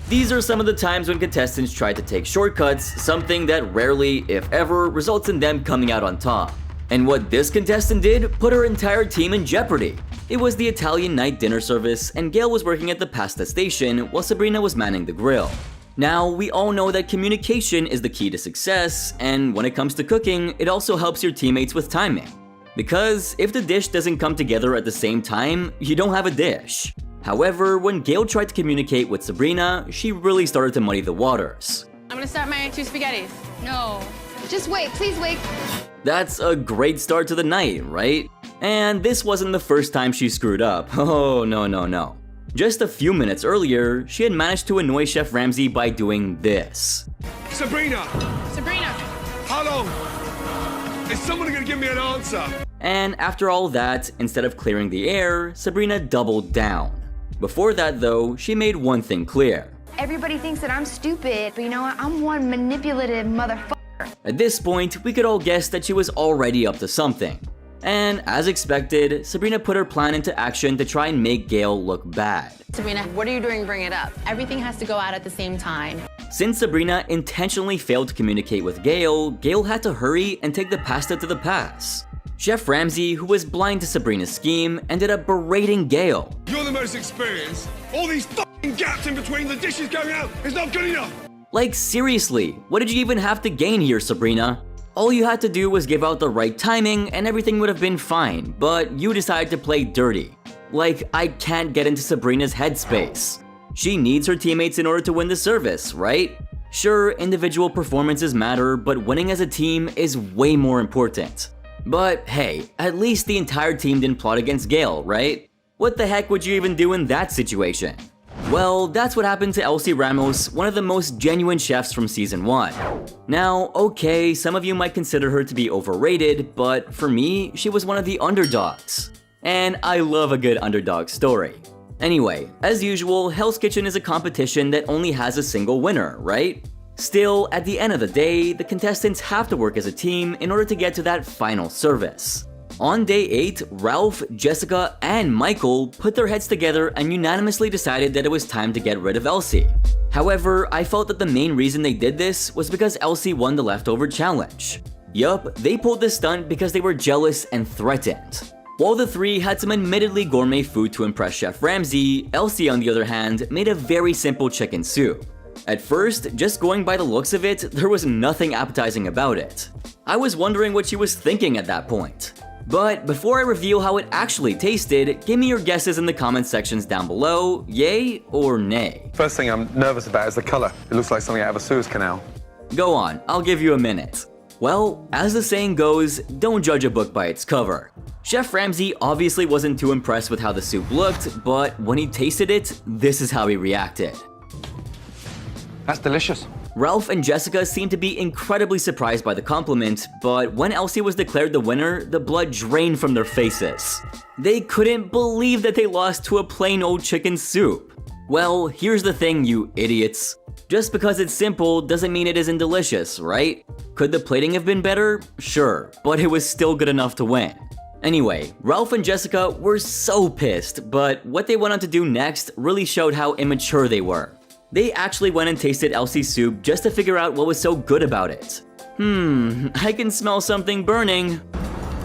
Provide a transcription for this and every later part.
These are some of the times when contestants try to take shortcuts, something that rarely, if ever, results in them coming out on top. And what this contestant did put her entire team in jeopardy. It was the Italian night dinner service, and Gail was working at the pasta station while Sabrina was manning the grill. Now, we all know that communication is the key to success, and when it comes to cooking, it also helps your teammates with timing. Because if the dish doesn't come together at the same time, you don't have a dish. However, when Gail tried to communicate with Sabrina, she really started to muddy the waters. I'm gonna start my 2 spaghettis. No. Just wait, please wait. That's a great start to the night, right? And this wasn't the first time she screwed up. Oh, no. Just a few minutes earlier, she had managed to annoy Chef Ramsay by doing this. Sabrina! How long? Is someone gonna give me an answer? And after all that, instead of clearing the air, Sabrina doubled down. Before that though, she made one thing clear. Everybody thinks that I'm stupid, but you know what? I'm one manipulative motherfucker. At this point, we could all guess that she was already up to something. And as expected, Sabrina put her plan into action to try and make Gail look bad. Sabrina, what are you doing? Bring it up. Everything has to go out at the same time. Since Sabrina intentionally failed to communicate with Gail, Gail had to hurry and take the pasta to the pass. Chef Ramsay, who was blind to Sabrina's scheme, ended up berating Gail. You're the most experienced. All these f***ing gaps in between the dishes going out is not good enough. Like seriously, what did you even have to gain here, Sabrina? All you had to do was give out the right timing and everything would have been fine, but you decided to play dirty. Like, I can't get into Sabrina's headspace. She needs her teammates in order to win the service, right? Sure, individual performances matter, but winning as a team is way more important. But hey, at least the entire team didn't plot against Gail, right? What the heck would you even do in that situation? Well, that's what happened to Elsie Ramos, one of the most genuine chefs from season 1. Now, okay, some of you might consider her to be overrated, but for me, she was one of the underdogs. And I love a good underdog story. Anyway, as usual, Hell's Kitchen is a competition that only has a single winner, right? Still, at the end of the day, the contestants have to work as a team in order to get to that final service. On day 8, Ralph, Jessica, and Michael put their heads together and unanimously decided that it was time to get rid of Elsie. However, I felt that the main reason they did this was because Elsie won the leftover challenge. Yup, they pulled this stunt because they were jealous and threatened. While the three had some admittedly gourmet food to impress Chef Ramsay, Elsie on the other hand made a very simple chicken soup. At first, just going by the looks of it, there was nothing appetizing about it. I was wondering what she was thinking at that point. But before I reveal how it actually tasted, give me your guesses in the comment sections down below, yay or nay. First thing I'm nervous about is the color. It looks like something out of a Suez Canal. Go on, I'll give you a minute. Well, as the saying goes, don't judge a book by its cover. Chef Ramsay obviously wasn't too impressed with how the soup looked, but when he tasted it, this is how he reacted. That's delicious. Ralph and Jessica seemed to be incredibly surprised by the compliment, but when Elsie was declared the winner, the blood drained from their faces. They couldn't believe that they lost to a plain old chicken soup. Well, here's the thing, you idiots. Just because it's simple doesn't mean it isn't delicious, right? Could the plating have been better? Sure, but it was still good enough to win. Anyway, Ralph and Jessica were so pissed, but what they went on to do next really showed how immature they were. They actually went and tasted Elsie's soup just to figure out what was so good about it. I can smell something burning.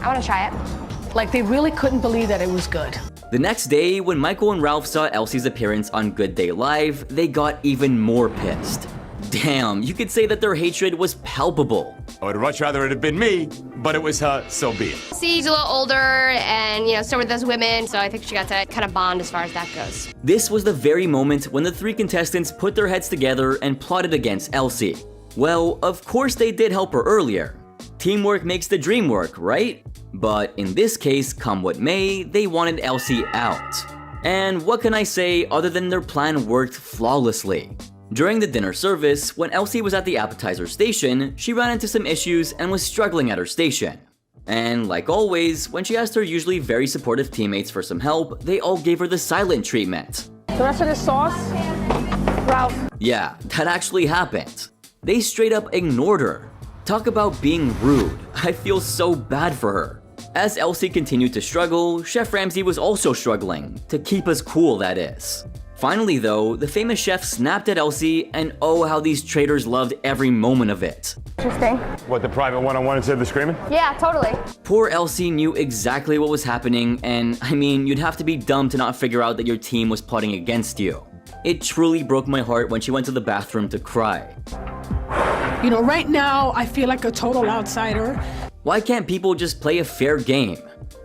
I want to try it. Like, they really couldn't believe that it was good. The next day, when Michael and Ralph saw Elsie's appearance on Good Day Live, they got even more pissed. Damn, you could say that their hatred was palpable. I would much rather it had been me, but it was her, so be it. She's a little older and, so were those women, so I think she got to kind of bond as far as that goes. This was the very moment when the three contestants put their heads together and plotted against Elsie. Well, of course they did help her earlier. Teamwork makes the dream work, right? But in this case, come what may, they wanted Elsie out. And what can I say other than their plan worked flawlessly? During the dinner service, when Elsie was at the appetizer station, she ran into some issues and was struggling at her station. And like always, when she asked her usually very supportive teammates for some help, they all gave her the silent treatment. The rest of the sauce, Ralph. Yeah, that actually happened. They straight up ignored her. Talk about being rude. I feel so bad for her. As Elsie continued to struggle, Chef Ramsay was also struggling, to keep us cool that is. Finally though, the famous chef snapped at Elsie, and oh how these traitors loved every moment of it. Interesting. What, the private one-on-one instead of the screaming? Yeah, totally. Poor Elsie knew exactly what was happening, and I mean, you'd have to be dumb to not figure out that your team was plotting against you. It truly broke my heart when she went to the bathroom to cry. You know, right now, I feel like a total outsider. Why can't people just play a fair game?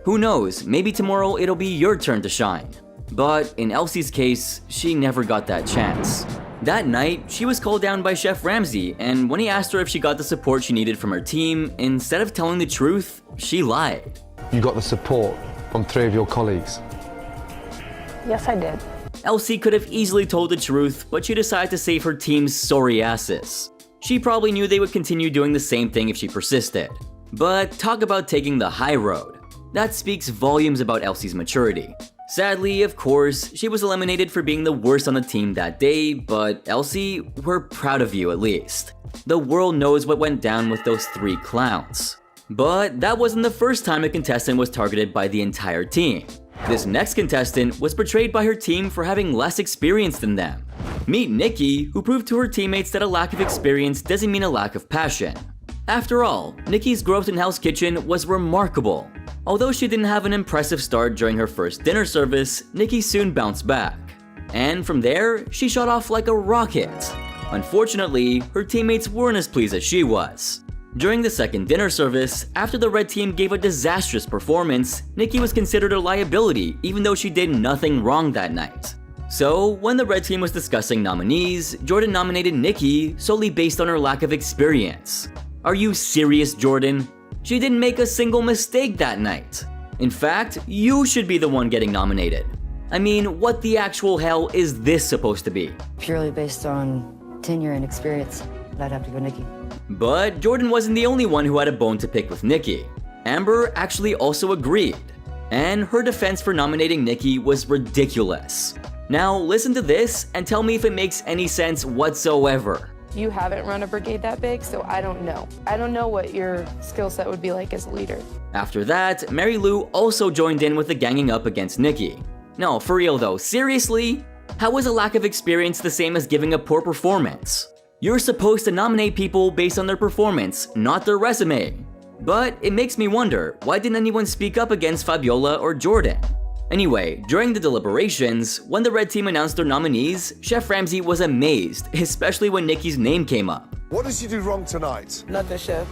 Who knows, maybe tomorrow it'll be your turn to shine. But in Elsie's case, she never got that chance. That night, she was called down by Chef Ramsay, and when he asked her if she got the support she needed from her team, instead of telling the truth, she lied. You got the support from 3 of your colleagues. Yes, I did. Elsie could have easily told the truth, but she decided to save her team's sorry asses. She probably knew they would continue doing the same thing if she persisted. But talk about taking the high road. That speaks volumes about Elsie's maturity. Sadly, of course, she was eliminated for being the worst on the team that day, but Elsie, we're proud of you at least. The world knows what went down with those 3 clowns. But that wasn't the first time a contestant was targeted by the entire team. This next contestant was portrayed by her team for having less experience than them. Meet Nikki, who proved to her teammates that a lack of experience doesn't mean a lack of passion. After all, Nikki's growth in Hell's Kitchen was remarkable. Although she didn't have an impressive start during her first dinner service, Nikki soon bounced back. And from there, she shot off like a rocket. Unfortunately, her teammates weren't as pleased as she was. During the second dinner service, after the red team gave a disastrous performance, Nikki was considered a liability even though she did nothing wrong that night. So, when the red team was discussing nominees, Jordan nominated Nikki solely based on her lack of experience. Are you serious, Jordan? She didn't make a single mistake that night. In fact, you should be the one getting nominated. I mean, what the actual hell is this supposed to be? Purely based on tenure and experience, I'd have to go Nikki. But Jordan wasn't the only one who had a bone to pick with Nikki. Amber actually also agreed. And her defense for nominating Nikki was ridiculous. Now listen to this and tell me if it makes any sense whatsoever. You haven't run a brigade that big, so I don't know. I don't know what your skill set would be like as a leader. After that, Mary Lou also joined in with the ganging up against Nikki. No, for real though, seriously? How is a lack of experience the same as giving a poor performance? You're supposed to nominate people based on their performance, not their resume. But it makes me wonder, why didn't anyone speak up against Fabiola or Jordan? Anyway, during the deliberations, when the red team announced their nominees, Chef Ramsay was amazed, especially when Nikki's name came up. What did you do wrong tonight? Nothing, Chef.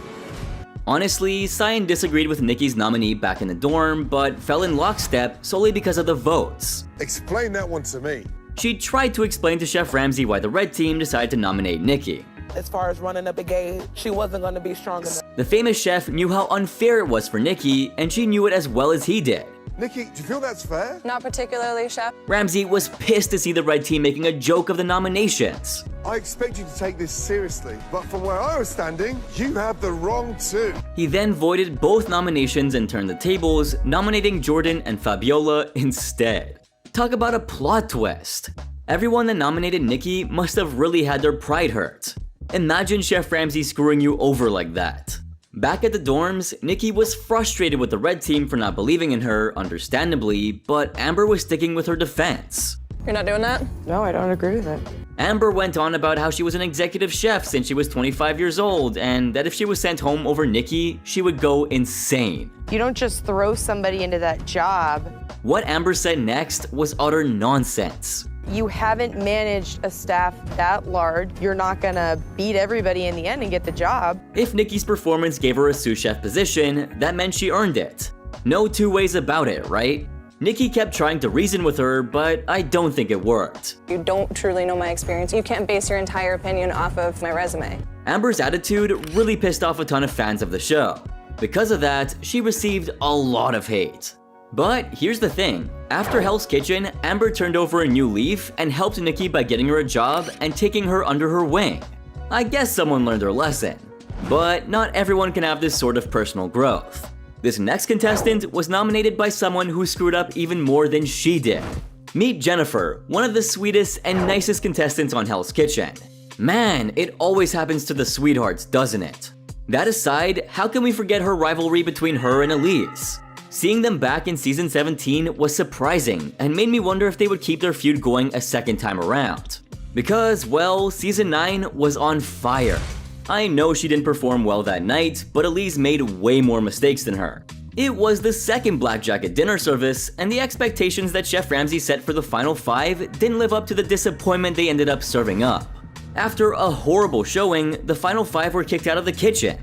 Honestly, Cyan disagreed with Nikki's nominee back in the dorm, but fell in lockstep solely because of the votes. Explain that one to me. She tried to explain to Chef Ramsay why the red team decided to nominate Nikki. As far as running a brigade, she wasn't going to be strong enough. The famous chef knew how unfair it was for Nikki, and she knew it as well as he did. Nikki, do you feel that's fair? Not particularly, Chef. Ramsay was pissed to see the red team making a joke of the nominations. I expect you to take this seriously, but from where I was standing, you have the wrong two. He then voided both nominations and turned the tables, nominating Jordan and Fabiola instead. Talk about a plot twist. Everyone that nominated Nikki must have really had their pride hurt. Imagine Chef Ramsay screwing you over like that. Back at the dorms, Nikki was frustrated with the red team for not believing in her, understandably, but Amber was sticking with her defense. You're not doing that? No, I don't agree with it. Amber went on about how she was an executive chef since she was 25 years old, and that if she was sent home over Nikki, she would go insane. You don't just throw somebody into that job. What Amber said next was utter nonsense. You haven't managed a staff that large. You're not gonna beat everybody in the end and get the job. If Nikki's performance gave her a sous chef position, that meant she earned it. No two ways about it, right? Nikki kept trying to reason with her, but I don't think it worked. You don't truly know my experience. You can't base your entire opinion off of my resume. Amber's attitude really pissed off a ton of fans of the show. Because of that, she received a lot of hate. But here's the thing, after Hell's Kitchen, Amber turned over a new leaf and helped Nikki by getting her a job and taking her under her wing. I guess someone learned their lesson. But not everyone can have this sort of personal growth. This next contestant was nominated by someone who screwed up even more than she did. Meet Jennifer, one of the sweetest and nicest contestants on Hell's Kitchen. Man, it always happens to the sweethearts, doesn't it? That aside, how can we forget her rivalry between her and Elise? Seeing them back in season 17 was surprising and made me wonder if they would keep their feud going a second time around. Because, well, season 9 was on fire. I know she didn't perform well that night, but Elise made way more mistakes than her. It was the second Black Jacket dinner service, and the expectations that Chef Ramsay set for the final 5 didn't live up to the disappointment they ended up serving up. After a horrible showing, the final 5 were kicked out of the kitchen.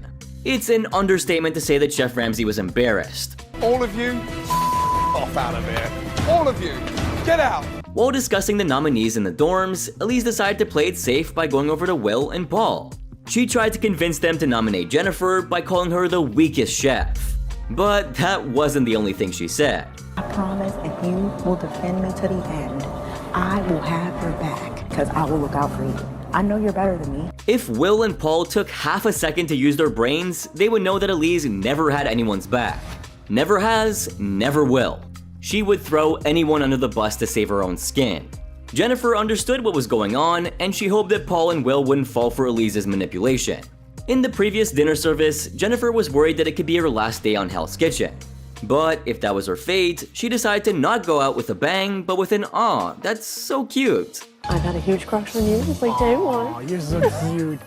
It's an understatement to say that Chef Ramsay was embarrassed. All of you, off out of here. All of you, get out. While discussing the nominees in the dorms, Elise decided to play it safe by going over to Will and Paul. She tried to convince them to nominate Jennifer by calling her the weakest chef. But that wasn't the only thing she said. I promise if you will defend me to the end, I will have your back because I will look out for you. I know you're better than me. If Will and Paul took half a second to use their brains, they would know that Elise never had anyone's back. Never has, never will. She would throw anyone under the bus to save her own skin. Jennifer understood what was going on, and she hoped that Paul and Will wouldn't fall for Elise's manipulation. In the previous dinner service, Jennifer was worried that it could be her last day on Hell's Kitchen. But if that was her fate, she decided to not go out with a bang, but with an "aw, that's so cute." I got a huge crush on you since like day one. Oh, you're so cute.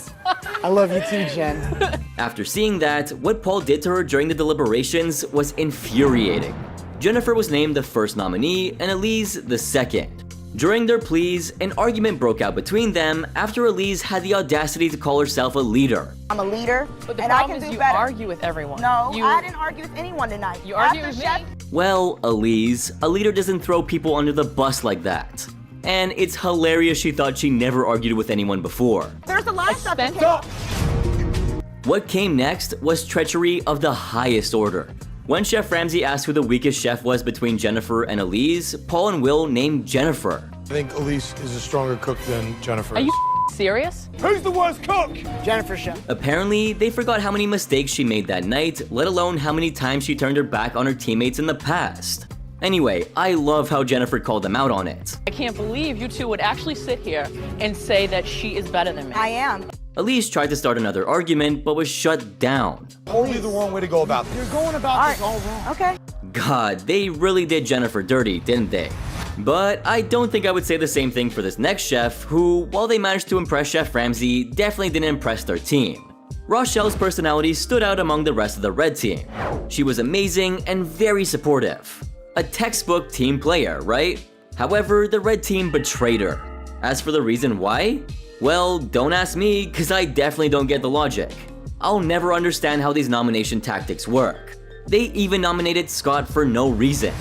I love you too, Jen. After seeing that, what Paul did to her during the deliberations was infuriating. Jennifer was named the first nominee and Elise the second. During their pleas, an argument broke out between them after Elise had the audacity to call herself a leader. I'm a leader, But the and I problem can is do you better. argue with everyone. No, I didn't argue with anyone tonight. You argue with me. Well, Elise, a leader doesn't throw people under the bus like that. And it's hilarious she thought she never argued with anyone before. There's a lot of stuff that Stop. What came next was treachery of the highest order. When Chef Ramsay asked who the weakest chef was between Jennifer and Elise, Paul and Will named Jennifer. I think Elise is a stronger cook than Jennifer. Are you serious? Who's the worst cook? Jennifer Chef. Apparently, they forgot how many mistakes she made that night, let alone how many times she turned her back on her teammates in the past. Anyway, I love how Jennifer called them out on it. I can't believe you two would actually sit here and say that she is better than me. I am. Elise tried to start another argument, but was shut down. Totally the wrong way to go about this. You're going about this all wrong. Okay. God, they really did Jennifer dirty, didn't they? But I don't think I would say the same thing for this next chef, who, while they managed to impress Chef Ramsay, definitely didn't impress their team. Rochelle's personality stood out among the rest of the red team. She was amazing and very supportive. A textbook team player, right? However, the red team betrayed her. As for the reason why? Well, don't ask me, cause I definitely don't get the logic. I'll never understand how these nomination tactics work. They even nominated Scott for no reason.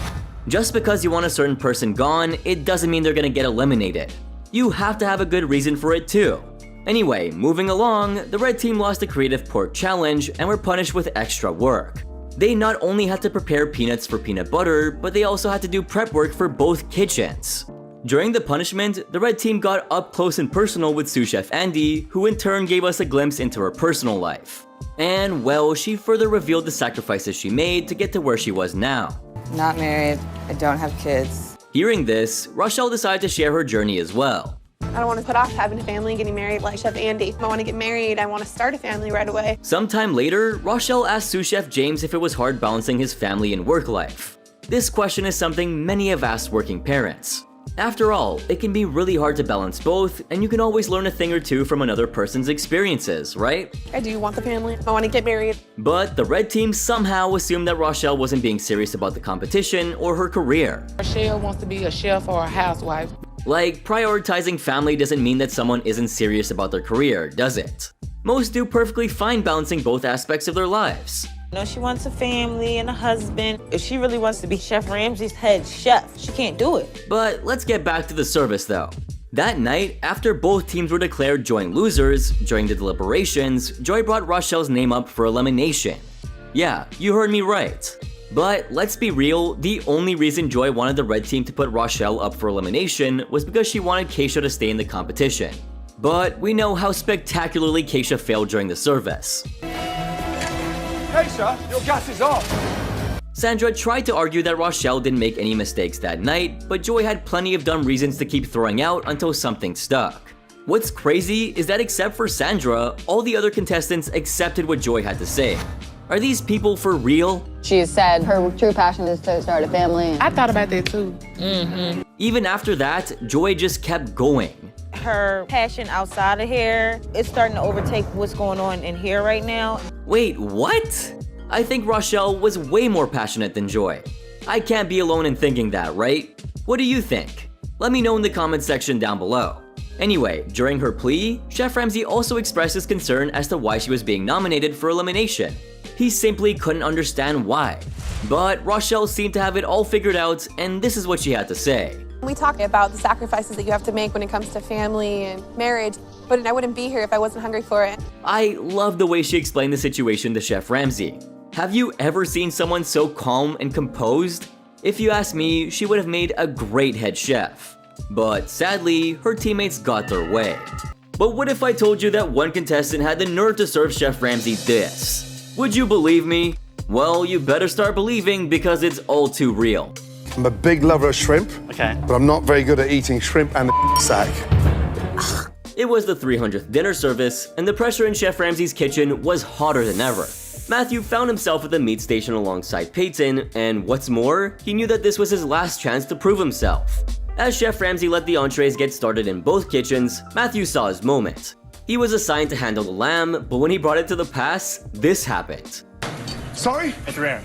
Just because you want a certain person gone, it doesn't mean they're gonna get eliminated. You have to have a good reason for it too. Anyway, moving along, the red team lost the Creative Pork Challenge and were punished with extra work. They not only had to prepare peanuts for peanut butter, but they also had to do prep work for both kitchens. During the punishment, the red team got up close and personal with sous chef Andy, who in turn gave us a glimpse into her personal life. And well, she further revealed the sacrifices she made to get to where she was now. Not married. I don't have kids. Hearing this, Rochelle decided to share her journey as well. I don't want to put off having a family and getting married like Chef Andy. I want to get married. I want to start a family right away. Sometime later, Rochelle asked sous chef James if it was hard balancing his family and work life. This question is something many have asked working parents. After all, it can be really hard to balance both, and you can always learn a thing or two from another person's experiences, right? I do want the family. I want to get married. But the red team somehow assumed that Rochelle wasn't being serious about the competition or her career. Rochelle wants to be a chef or a housewife. Like, prioritizing family doesn't mean that someone isn't serious about their career, does it? Most do perfectly fine balancing both aspects of their lives. No, she wants a family and a husband. If she really wants to be Chef Ramsay's head chef, she can't do it. But let's get back to the service though. That night, after both teams were declared joint losers, during the deliberations, Joy brought Rochelle's name up for elimination. Yeah, you heard me right. But let's be real, the only reason Joy wanted the red team to put Rochelle up for elimination was because she wanted Keisha to stay in the competition. But we know how spectacularly Keisha failed during the service. Keisha, your gas is off. Sandra tried to argue that Rochelle didn't make any mistakes that night, but Joy had plenty of dumb reasons to keep throwing out until something stuck. What's crazy is that except for Sandra, all the other contestants accepted what Joy had to say. Are these people for real? She said her true passion is to start a family. I thought about that too. Even after that, Joy just kept going. Her passion outside of hair is starting to overtake what's going on in here right now. Wait, what? I think Rochelle was way more passionate than Joy. I can't be alone in thinking that, right? What do you think? Let me know in the comment section down below. Anyway, during her plea, Chef Ramsay also expressed his concern as to why she was being nominated for elimination. He simply couldn't understand why. But Rochelle seemed to have it all figured out, and this is what she had to say. We talk about the sacrifices that you have to make when it comes to family and marriage, but I wouldn't be here if I wasn't hungry for it. I love the way she explained the situation to Chef Ramsay. Have you ever seen someone so calm and composed? If you ask me, she would have made a great head chef. But sadly, her teammates got their way. But what if I told you that one contestant had the nerve to serve Chef Ramsay this? Would you believe me? Well, you better start believing because it's all too real. I'm a big lover of shrimp, but I'm not very good at eating shrimp and the sack. It was the 300th dinner service, and the pressure in Chef Ramsay's kitchen was hotter than ever. Matthew found himself at the meat station alongside Peyton, and what's more, he knew that this was his last chance to prove himself. As Chef Ramsay let the entrees get started in both kitchens, Matthew saw his moment. He was assigned to handle the lamb, but when he brought it to the pass, this happened. Sorry? It's rare.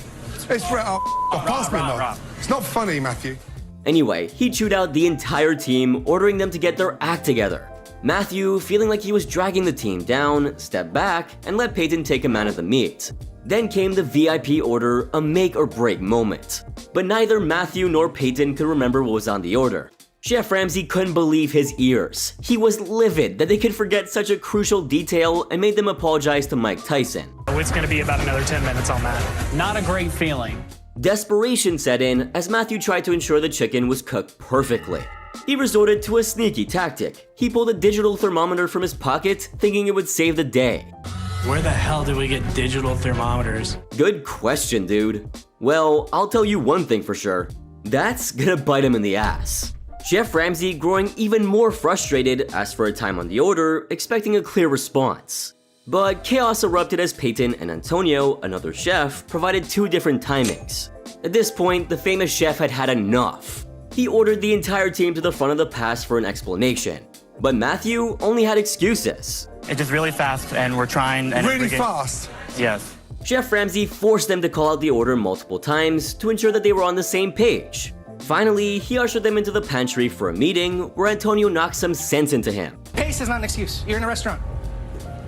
It's rare. Pass me, no. It's not funny, Matthew. Anyway, he chewed out the entire team, ordering them to get their act together. Matthew, feeling like he was dragging the team down, stepped back and let Peyton take a man of the meat. Then came the VIP order, a make or break moment. But neither Matthew nor Peyton could remember what was on the order. Chef Ramsay couldn't believe his ears. He was livid that they could forget such a crucial detail and made them apologize to Mike Tyson. It's going to be about another 10 minutes on that. Not a great feeling. Desperation set in as Matthew tried to ensure the chicken was cooked perfectly. He resorted to a sneaky tactic. He pulled a digital thermometer from his pocket, thinking it would save the day. Where the hell do we get digital thermometers? Good question, dude. Well, I'll tell you one thing for sure. That's gonna bite him in the ass. Chef Ramsay, growing even more frustrated, asked for a time on the order, expecting a clear response. But chaos erupted as Peyton and Antonio, another chef, provided two different timings. At this point, the famous chef had had enough. He ordered the entire team to the front of the pass for an explanation. But Matthew only had excuses. It's just really fast and we're trying. And Really fast? Yes. Chef Ramsay forced them to call out the order multiple times to ensure that they were on the same page. Finally, he ushered them into the pantry for a meeting where Antonio knocked some sense into him. Pace is not an excuse. You're in a restaurant.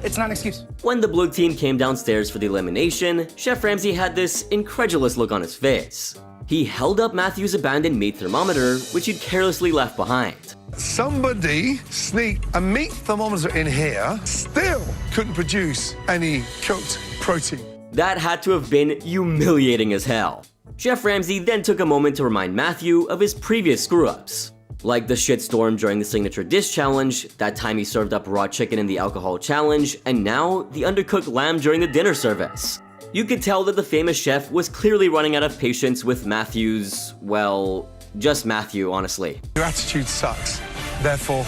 It's not an excuse. When the blue team came downstairs for the elimination, Chef Ramsay had this incredulous look on his face. He held up Matthew's abandoned meat thermometer, which he'd carelessly left behind. Somebody sneaked a meat thermometer in here, still couldn't produce any cooked protein. That had to have been humiliating as hell. Chef Ramsay then took a moment to remind Matthew of his previous screw-ups. Like the shitstorm during the signature dish challenge, that time he served up raw chicken in the alcohol challenge, and now the undercooked lamb during the dinner service. You could tell that the famous chef was clearly running out of patience with Matthew's, well, just Matthew, honestly. Your attitude sucks. Therefore,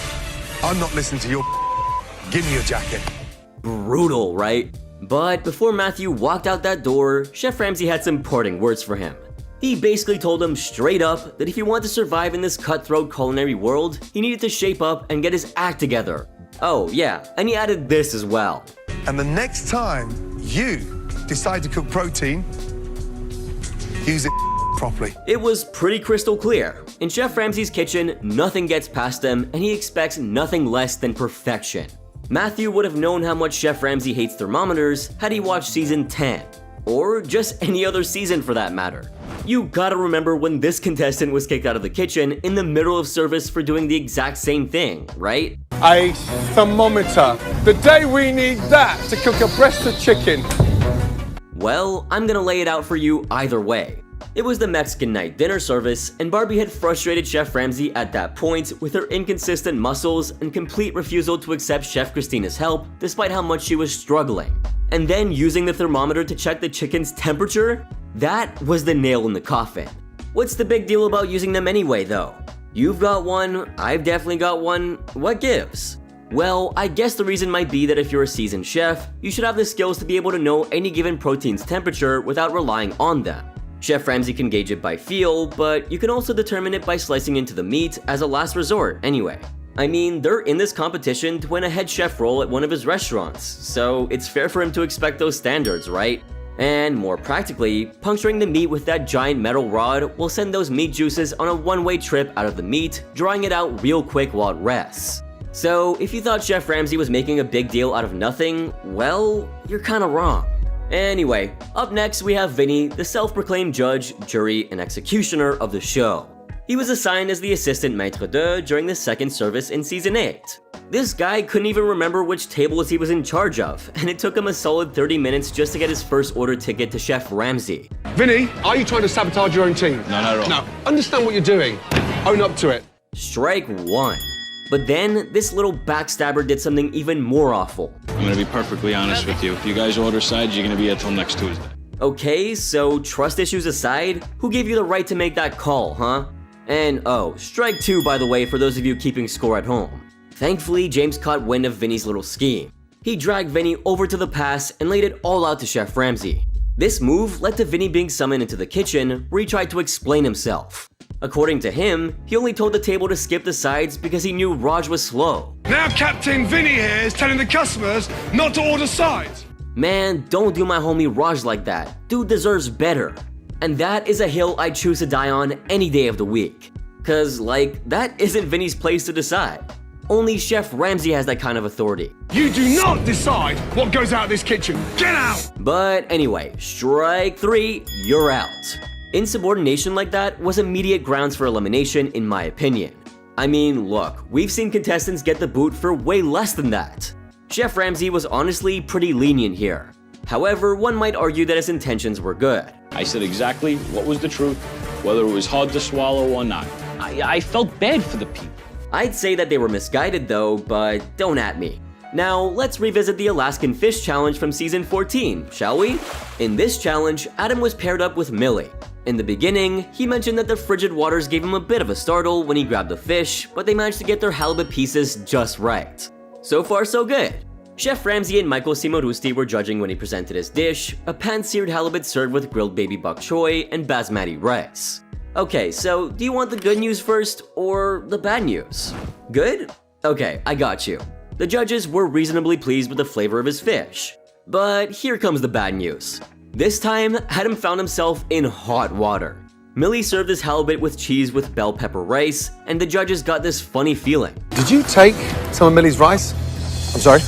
I'm not listening to your Give me your jacket. Brutal, right? But before Matthew walked out that door, Chef Ramsay had some parting words for him. He basically told him straight up that if he wanted to survive in this cutthroat culinary world, he needed to shape up and get his act together. Oh yeah, and he added this as well. And the next time you decide to cook protein, use it properly. It was pretty crystal clear. In Chef Ramsay's kitchen, nothing gets past him, and he expects nothing less than perfection. Matthew would have known how much Chef Ramsay hates thermometers had he watched season 10, or just any other season for that matter. You gotta remember when this contestant was kicked out of the kitchen in the middle of service for doing the exact same thing, right? A thermometer. The day we need that to cook a breast of chicken. Well, I'm gonna lay it out for you either way. It was the Mexican night dinner service, and Barbie had frustrated Chef Ramsay at that point with her inconsistent muscles and complete refusal to accept Chef Christina's help despite how much she was struggling. And then using the thermometer to check the chicken's temperature? That was the nail in the coffin. What's the big deal about using them anyway though? You've got one, I've definitely got one, what gives? Well, I guess the reason might be that if you're a seasoned chef, you should have the skills to be able to know any given protein's temperature without relying on them. Chef Ramsay can gauge it by feel, but you can also determine it by slicing into the meat as a last resort anyway. I mean, they're in this competition to win a head chef role at one of his restaurants, so it's fair for him to expect those standards, right? And more practically, puncturing the meat with that giant metal rod will send those meat juices on a one-way trip out of the meat, drawing it out real quick while it rests. So if you thought Chef Ramsay was making a big deal out of nothing, well, you're kinda wrong. Anyway, up next we have Vinny, the self-proclaimed judge, jury, and executioner of the show. He was assigned as the assistant maître d' during the second service in season 8. This guy couldn't even remember which tables he was in charge of, and it took him a solid 30 minutes just to get his first order ticket to Chef Ramsay. Vinny, are you trying to sabotage your own team? No, not at all. No, understand what you're doing. Own up to it. Strike one. But then, this little backstabber did something even more awful. I'm gonna be perfectly honest with you. If you guys order sides, you're gonna be here till next Tuesday. Okay, so trust issues aside, who gave you the right to make that call, huh? And oh, strike two by the way for those of you keeping score at home. Thankfully, James caught wind of Vinny's little scheme. He dragged Vinny over to the pass and laid it all out to Chef Ramsay. This move led to Vinny being summoned into the kitchen where he tried to explain himself. According to him, he only told the table to skip the sides because he knew Raj was slow. Now Captain Vinny here is telling the customers not to order sides. Man, don't do my homie Raj like that. Dude deserves better. And that is a hill I'd choose to die on any day of the week. Cause like, that isn't Vinny's place to decide. Only Chef Ramsay has that kind of authority. You do not decide what goes out of this kitchen. Get out! But anyway, strike three, you're out. Insubordination like that was immediate grounds for elimination in my opinion. I mean, look, we've seen contestants get the boot for way less than that. Chef Ramsay was honestly pretty lenient here. However, one might argue that his intentions were good. I said exactly what was the truth, whether it was hard to swallow or not. I felt bad for the people. I'd say that they were misguided though, but don't at me. Now, let's revisit the Alaskan Fish Challenge from season 14, shall we? In this challenge, Adam was paired up with Millie. In the beginning, he mentioned that the frigid waters gave him a bit of a startle when he grabbed the fish, but they managed to get their halibut pieces just right. So far so good. Chef Ramsay and Michael Simorusti were judging when he presented his dish, a pan-seared halibut served with grilled baby bok choy and basmati rice. Okay, so do you want the good news first, or the bad news? Good? Okay, I got you. The judges were reasonably pleased with the flavor of his fish. But here comes the bad news. This time, Adam found himself in hot water. Millie served his halibut with cheese with bell pepper rice, and the judges got this funny feeling. Did you take some of Millie's rice? I'm sorry?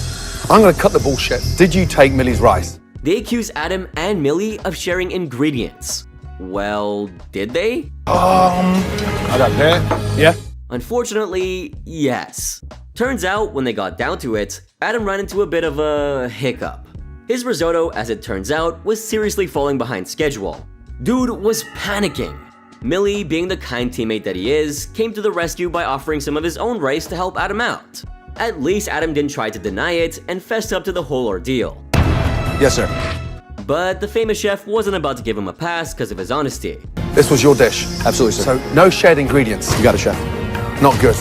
I'm gonna cut the bullshit. Did you take Millie's rice? They accuse Adam and Millie of sharing ingredients. Well, did they? I don't care. Yeah? Unfortunately, yes. Turns out, when they got down to it, Adam ran into a bit of a hiccup. His risotto, as it turns out, was seriously falling behind schedule. Dude was panicking. Millie, being the kind teammate that he is, came to the rescue by offering some of his own rice to help Adam out. At least Adam didn't try to deny it and fessed up to the whole ordeal. Yes, sir. But the famous chef wasn't about to give him a pass because of his honesty. This was your dish. Absolutely, sir. So, no shared ingredients. You got it, chef. Not good.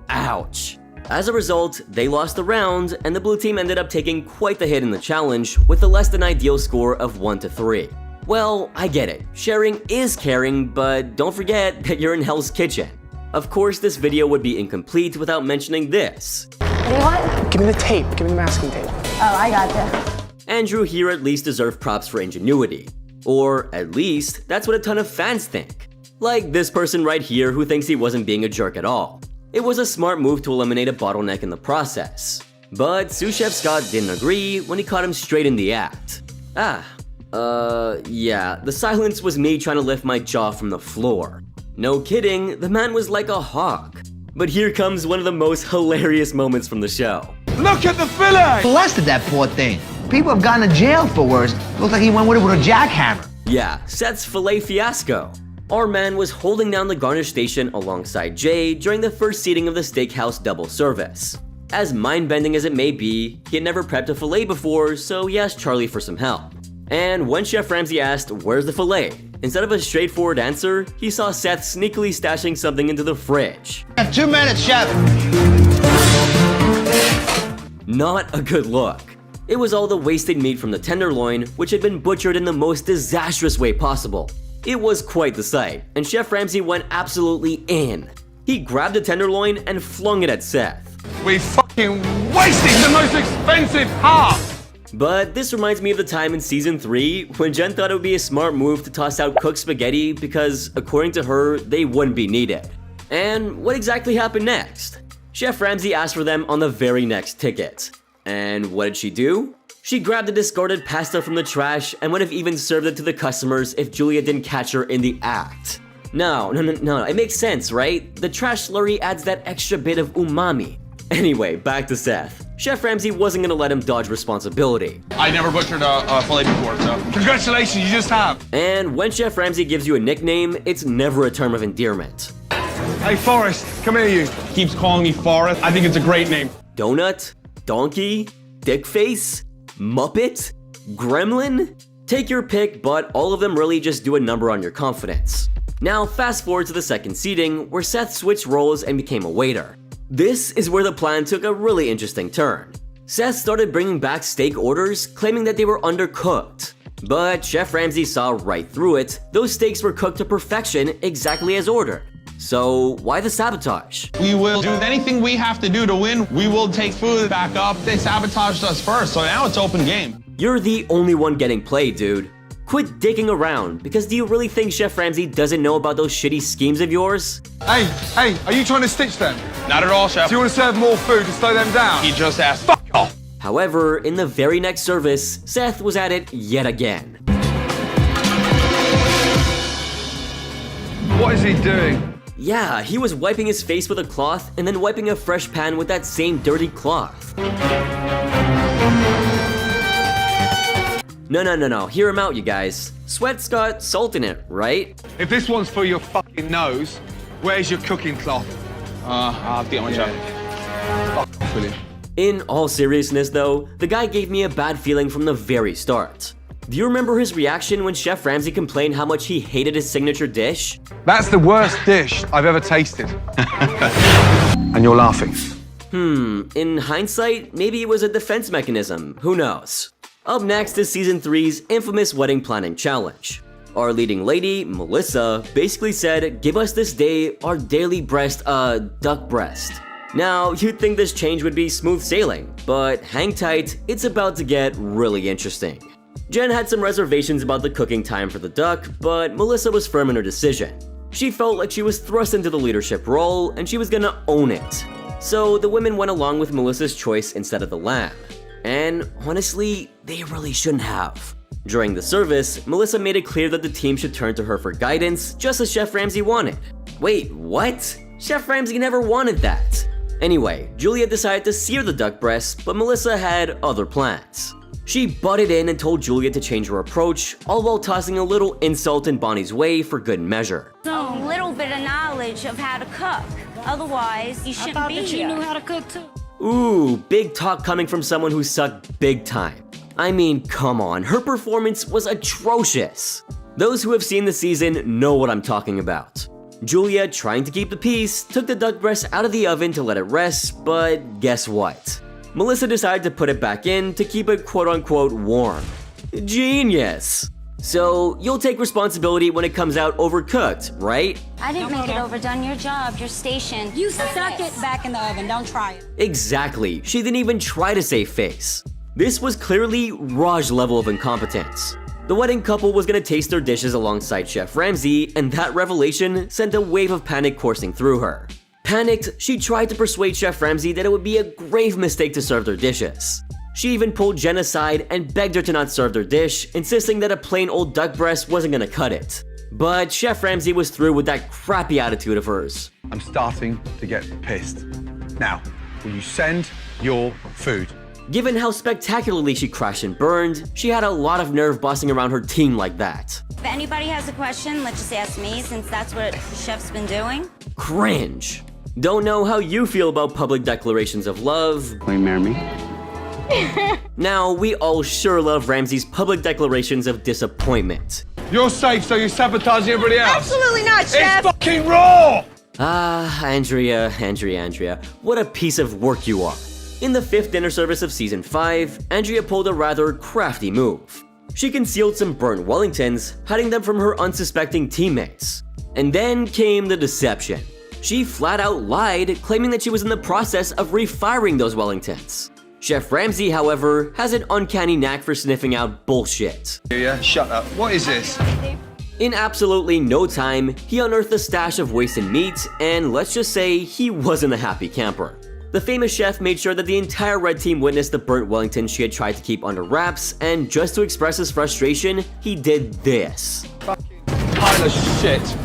Ouch. As a result, they lost the round, and the blue team ended up taking quite the hit in the challenge with a less than ideal score of 1-3. Well, I get it. Sharing is caring, but don't forget that you're in Hell's Kitchen. Of course, this video would be incomplete without mentioning this. What do you want? Give me the tape. Give me the masking tape. Oh, I gotcha. Andrew here at least deserved props for ingenuity. Or at least, that's what a ton of fans think. Like this person right here who thinks he wasn't being a jerk at all. It was a smart move to eliminate a bottleneck in the process. But sous chef Scott didn't agree when he caught him straight in the act. Yeah, the silence was me trying to lift my jaw from the floor. No kidding, the man was like a hawk. But here comes one of the most hilarious moments from the show. Look at the fillet! Molested that poor thing. People have gone to jail for worse. Looks like he went with it with a jackhammer. Yeah, Seth's filet fiasco. Our man was holding down the garnish station alongside Jay during the first seating of the steakhouse double service. As mind-bending as it may be, he had never prepped a filet before, so he asked Charlie for some help. And when Chef Ramsay asked, "Where's the filet?" instead of a straightforward answer, he saw Seth sneakily stashing something into the fridge. 2 minutes, chef. Not a good look. It was all the wasted meat from the tenderloin, which had been butchered in the most disastrous way possible. It was quite the sight, and Chef Ramsay went absolutely in. He grabbed the tenderloin and flung it at Seth. We fucking wasted the most expensive part! But this reminds me of the time in season 3 when Jen thought it would be a smart move to toss out cooked spaghetti because, according to her, they wouldn't be needed. And what exactly happened next? Chef Ramsay asked for them on the very next ticket. And what did she do? She grabbed the discarded pasta from the trash and would have even served it to the customers if Julia didn't catch her in the act. No, it makes sense, right? The trash slurry adds that extra bit of umami. Anyway, back to Seth. Chef Ramsay wasn't gonna let him dodge responsibility. I never butchered a fillet before, so congratulations, you just have. And when Chef Ramsay gives you a nickname, it's never a term of endearment. Hey, Forrest, come here, you. Keeps calling me Forrest. I think it's a great name. Donut? Donkey? Dickface? Muppet? Gremlin? Take your pick, but all of them really just do a number on your confidence. Now fast forward to the second seating, where Seth switched roles and became a waiter. This is where the plan took a really interesting turn. Seth started bringing back steak orders, claiming that they were undercooked. But Chef Ramsay saw right through it. Those steaks were cooked to perfection, exactly as ordered. So why the sabotage? We will do anything we have to do to win. We will take food back up. They sabotaged us first, so now it's open game. You're the only one getting played, dude. Quit dicking around, because do you really think Chef Ramsay doesn't know about those shitty schemes of yours? Hey, are you trying to stitch them? Not at all, Chef. Do you want to serve more food to slow them down? He just asked. Fuck off. However, in the very next service, Seth was at it yet again. What is he doing? Yeah, he was wiping his face with a cloth and then wiping a fresh pan with that same dirty cloth. No, hear him out, you guys. Sweat's got salt in it, right? If this one's for your fucking nose, where's your cooking cloth? I'll have to get one, Chef. Fuck, William. In all seriousness though, the guy gave me a bad feeling from the very start. Do you remember his reaction when Chef Ramsay complained how much he hated his signature dish? That's the worst dish I've ever tasted. And you're laughing. In hindsight, maybe it was a defense mechanism, who knows? Up next is Season 3's infamous wedding planning challenge. Our leading lady, Melissa, basically said, give us this day our daily duck breast. Now, you'd think this change would be smooth sailing, but hang tight, it's about to get really interesting. Jen had some reservations about the cooking time for the duck, but Melissa was firm in her decision. She felt like she was thrust into the leadership role, and she was gonna own it. So the women went along with Melissa's choice instead of the lamb. And honestly, they really shouldn't have. During the service, Melissa made it clear that the team should turn to her for guidance, just as Chef Ramsay wanted. Wait, what? Chef Ramsay never wanted that. Anyway, Julia decided to sear the duck breast, but Melissa had other plans. She butted in and told Julia to change her approach, all while tossing a little insult in Bonnie's way for good measure. A little bit of knowledge of how to cook. Otherwise, you shouldn't be here. You knew how to cook too. Ooh, big talk coming from someone who sucked big time. I mean, come on, her performance was atrocious. Those who have seen the season know what I'm talking about. Julia, trying to keep the peace, took the duck breast out of the oven to let it rest, but guess what? Melissa decided to put it back in to keep it quote-unquote warm. Genius! So, you'll take responsibility when it comes out overcooked, right? I didn't make it overdone. Your job, your station. You stuck it back in the oven. Don't try it. Exactly. She didn't even try to save face. This was clearly Raj level of incompetence. The wedding couple was gonna taste their dishes alongside Chef Ramsay, and that revelation sent a wave of panic coursing through her. Panicked, she tried to persuade Chef Ramsay that it would be a grave mistake to serve their dishes. She even pulled Jen aside and begged her to not serve their dish, insisting that a plain old duck breast wasn't gonna cut it. But Chef Ramsay was through with that crappy attitude of hers. I'm starting to get pissed. Now, will you send your food? Given how spectacularly she crashed and burned, she had a lot of nerve bossing around her team like that. If anybody has a question, let's just ask me, since that's what the chef's been doing. Cringe. Don't know how you feel about public declarations of love. Will you marry me? Now, we all sure love Ramsay's public declarations of disappointment. You're safe, so you're sabotaging everybody else. Absolutely not, Chef. It's fucking raw! Andrea, what a piece of work you are. In the 5th dinner service of season 5, Andrea pulled a rather crafty move. She concealed some burnt Wellingtons, hiding them from her unsuspecting teammates. And then came the deception. She flat out lied, claiming that she was in the process of refiring those Wellingtons. Chef Ramsay, however, has an uncanny knack for sniffing out bullshit. Yeah, shut up. What is this? In absolutely no time, he unearthed a stash of wasted meat, and let's just say he wasn't a happy camper. The famous chef made sure that the entire red team witnessed the burnt Wellington she had tried to keep under wraps, and just to express his frustration, he did this. Pile of shit.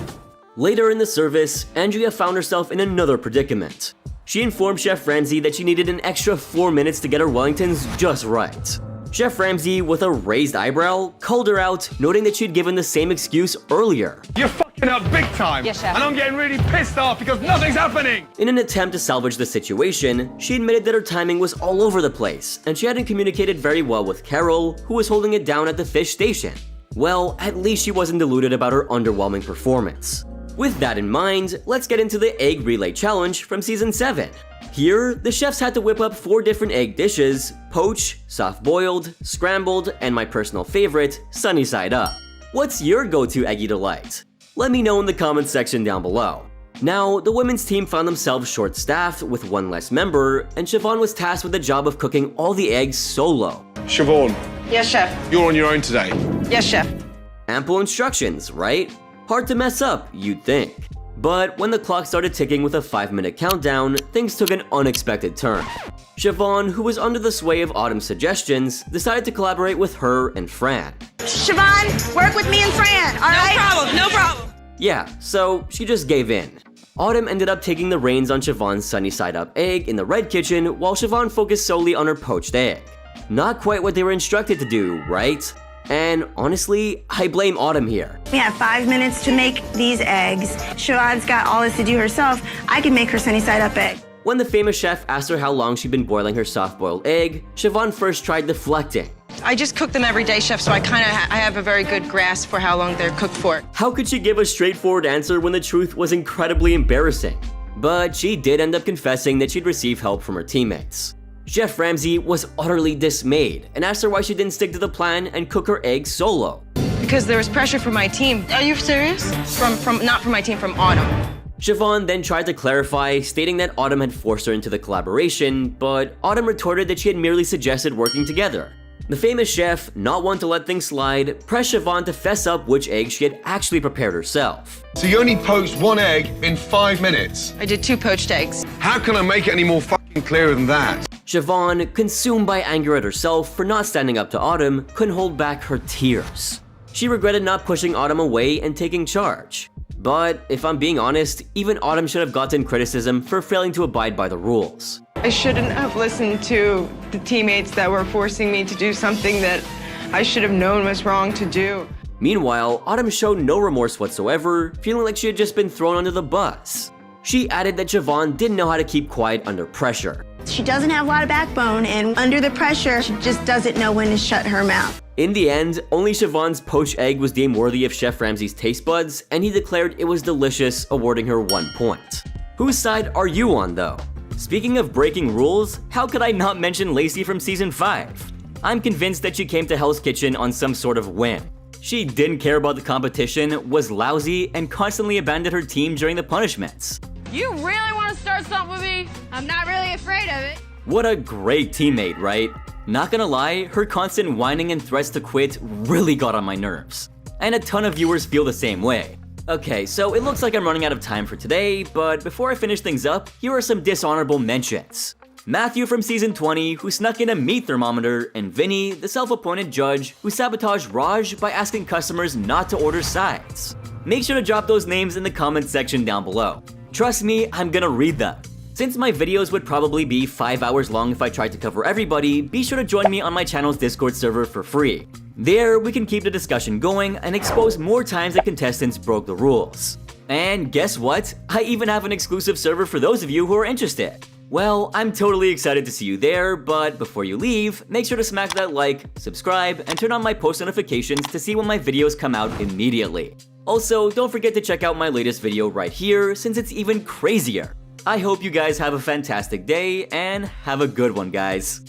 Later in the service, Andrea found herself in another predicament. She informed Chef Ramsay that she needed an extra 4 minutes to get her Wellingtons just right. Chef Ramsay, with a raised eyebrow, called her out, noting that she'd given the same excuse earlier. You're fucking up big time. Yes, Chef. And I'm getting really pissed off because nothing's happening. In an attempt to salvage the situation, she admitted that her timing was all over the place, and she hadn't communicated very well with Carol, who was holding it down at the fish station. Well, at least she wasn't deluded about her underwhelming performance. With that in mind, let's get into the egg relay challenge from season 7. Here, the chefs had to whip up 4 different egg dishes: poach, soft-boiled, scrambled, and my personal favorite, sunny side up. What's your go-to eggy delight? Let me know in the comments section down below. Now, the women's team found themselves short-staffed with 1 less member, and Siobhan was tasked with the job of cooking all the eggs solo. Siobhan, Yes, Chef. you're on your own today. Yes, Chef. Ample instructions, right? Hard to mess up, you'd think. But when the clock started ticking with a 5-minute countdown, things took an unexpected turn. Siobhan, who was under the sway of Autumn's suggestions, decided to collaborate with her and Fran. Siobhan, work with me and Fran, all right? No problem. Yeah, so she just gave in. Autumn ended up taking the reins on Siobhan's sunny side up egg in the red kitchen, while Siobhan focused solely on her poached egg. Not quite what they were instructed to do, right? And honestly, I blame Autumn here. We have 5 minutes to make these eggs. Siobhan's got all this to do herself. I can make her sunny side up egg. When the famous chef asked her how long she'd been boiling her soft-boiled egg, Siobhan first tried deflecting. I just cook them every day, Chef, so I have a very good grasp for how long they're cooked for. How could she give a straightforward answer when the truth was incredibly embarrassing? But she did end up confessing that she'd received help from her teammates. Chef Ramsay was utterly dismayed and asked her why she didn't stick to the plan and cook her eggs solo. Because there was pressure from my team. Are you serious? Not from my team, from Autumn. Siobhan then tried to clarify, stating that Autumn had forced her into the collaboration, but Autumn retorted that she had merely suggested working together. The famous chef, not one to let things slide, pressed Siobhan to fess up which egg she had actually prepared herself. So you only poached 1 egg in 5 minutes? I did 2 poached eggs. How can I make it any more fucking clearer than that? Siobhan, consumed by anger at herself for not standing up to Autumn, couldn't hold back her tears. She regretted not pushing Autumn away and taking charge. But if I'm being honest, even Autumn should have gotten criticism for failing to abide by the rules. I shouldn't have listened to the teammates that were forcing me to do something that I should have known was wrong to do. Meanwhile, Autumn showed no remorse whatsoever, feeling like she had just been thrown under the bus. She added that Siobhan didn't know how to keep quiet under pressure. She doesn't have a lot of backbone, and under the pressure, she just doesn't know when to shut her mouth. In the end, only Siobhan's poached egg was deemed worthy of Chef Ramsay's taste buds, and he declared it was delicious, awarding her 1 point. Whose side are you on, though? Speaking of breaking rules, how could I not mention Lacey from season 5? I'm convinced that she came to Hell's Kitchen on some sort of whim. She didn't care about the competition, was lousy, and constantly abandoned her team during the punishments. You really want to start something with me? I'm not really afraid of it. What a great teammate, right? Not gonna lie, her constant whining and threats to quit really got on my nerves. And a ton of viewers feel the same way. Okay, so it looks like I'm running out of time for today, but before I finish things up, here are some dishonorable mentions. Matthew from season 20, who snuck in a meat thermometer, and Vinny, the self-appointed judge, who sabotaged Raj by asking customers not to order sides. Make sure to drop those names in the comments section down below. Trust me, I'm gonna read them. Since my videos would probably be 5 hours long if I tried to cover everybody, be sure to join me on my channel's Discord server for free. There, we can keep the discussion going and expose more times that contestants broke the rules. And guess what? I even have an exclusive server for those of you who are interested. Well, I'm totally excited to see you there, but before you leave, make sure to smack that like, subscribe, and turn on my post notifications to see when my videos come out immediately. Also, don't forget to check out my latest video right here, since it's even crazier. I hope you guys have a fantastic day and have a good one, guys.